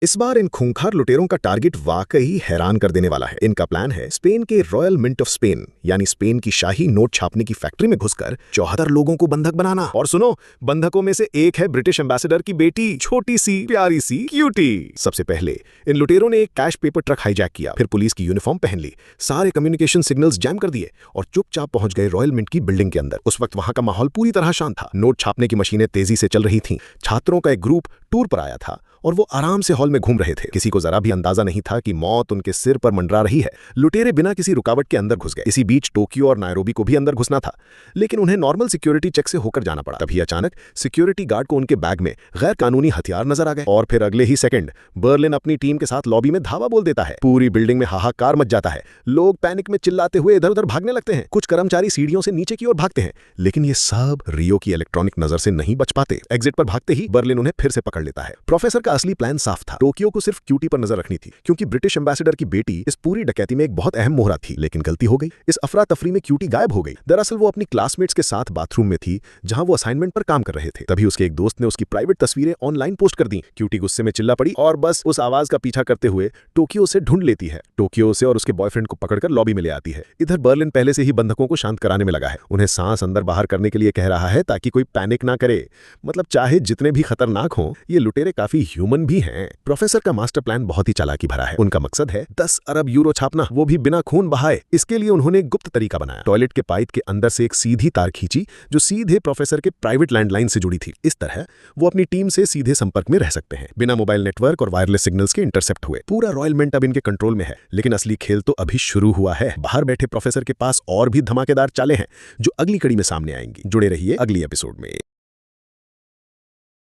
इस बार इन खूंखार लुटेरों का टारगेट वाकई हैरान कर देने वाला है। इनका प्लान है स्पेन के रॉयल मिंट ऑफ स्पेन यानी स्पेन की शाही नोट छापने की फैक्ट्री में घुसकर 74 लोगों को बंधक बनाना। और सुनो, बंधकों में से एक है ब्रिटिश एम्बेसडर की बेटी, छोटी सी प्यारी सी क्यूटी। सबसे पहले इन लुटेरों ने एक कैश पेपर ट्रक हाईजैक किया, फिर पुलिस की यूनिफॉर्म पहन ली, सारे कम्युनिकेशन सिग्नल्स जैम कर दिए और चुपचाप पहुंच गए रॉयल मिंट की बिल्डिंग के अंदर। उस वक्त वहां का माहौल पूरी तरह शांत था। नोट छापने की मशीनें तेजी से चल रही थीं। छात्रों का एक ग्रुप टूर पर आया था और वो आराम से हॉल में घूम रहे थे। किसी को जरा भी अंदाजा नहीं था कि मौत उनके सिर पर मंडरा रही है। लुटेरे बिना किसी रुकावट के अंदर घुस गए। इसी बीच टोक्यो और नायरोबी को भी अंदर घुसना था, लेकिन उन्हें नॉर्मल सिक्योरिटी चेक से होकर जाना पड़ा। तभी अचानक सिक्योरिटी गार्ड को उनके बैग में गैर कानूनी हथियार नजर आ गए और फिर अगले ही सेकंड बर्लिन अपनी टीम के साथ लॉबी में धावा बोल देता है। पूरी बिल्डिंग में हाहाकार मच जाता है। लोग पैनिक में चिल्लाते हुए इधर उधर भागने लगते हैं। कुछ कर्मचारी सीढ़ियों से नीचे की ओर भागते हैं, लेकिन ये सब रियो की इलेक्ट्रॉनिक नजर से नहीं बच पाते। एग्जिट पर भागते ही बर्लिन उन्हें फिर से पकड़ लेता है। प्रोफेसर का असली प्लान साफ था। टोक्यो को सिर्फ क्यूटी पर नजर रखनी थी, क्योंकि ब्रिटिश एम्बेसडर की बेटी इस पूरी डकैती में एक बहुत अहम मोहरा थी। लेकिन गलती हो गई। इस अफरा तफरी में क्यूटी गायब हो गई। दरअसल वो अपनी क्लासमेट्स के साथ बाथरूम में थी, जहां वो असाइनमेंट पर काम कर रहे थे। तभी उसके एक दोस्त ने उसकी प्राइवेट तस्वीरें ऑनलाइन पोस्ट कर दी। क्यूटी गुस्से में चिल्ला पड़ी और बस उस आवाज का पीछा करते हुए टोक्यो उसे ढूंढ लेती है। टोक्यो उसे और उसके बॉयफ्रेंड को पकड़कर लॉबी में ले आती है। इधर बर्लिन पहले से ही बंधकों को शांत कराने में लगा है। उन्हें सांस अंदर बाहर करने के लिए कह रहा है ताकि कोई पैनिक ना करे। मतलब चाहे जितने भी खतरनाक हों, ये लुटेरे काफी ह्यूमन भी हैं। प्रोफेसर का मास्टर प्लान बहुत ही चालाकी भरा है। उनका मकसद है 10 अरब यूरो छापना, वो भी बिना खून बहाए। इसके लिए उन्होंने एक गुप्त तरीका बनाया। टॉयलेट के पाइप के अंदर से एक सीधी तार खींची जो सीधे प्रोफेसर के प्राइवेट लैंडलाइन से जुड़ी थी। इस तरह वो अपनी टीम से सीधे संपर्क में रह सकते हैं, बिना मोबाइल नेटवर्क और वायरलेस सिग्नल्स के इंटरसेप्ट हुए। पूरा रॉयल मिंट अब इनके कंट्रोल में है। लेकिन असली खेल तो अभी शुरू हुआ है। बाहर बैठे प्रोफेसर के पास और भी धमाकेदार चालें हैं जो अगली कड़ी में सामने आएंगी। जुड़े रहिए अगली एपिसोड में।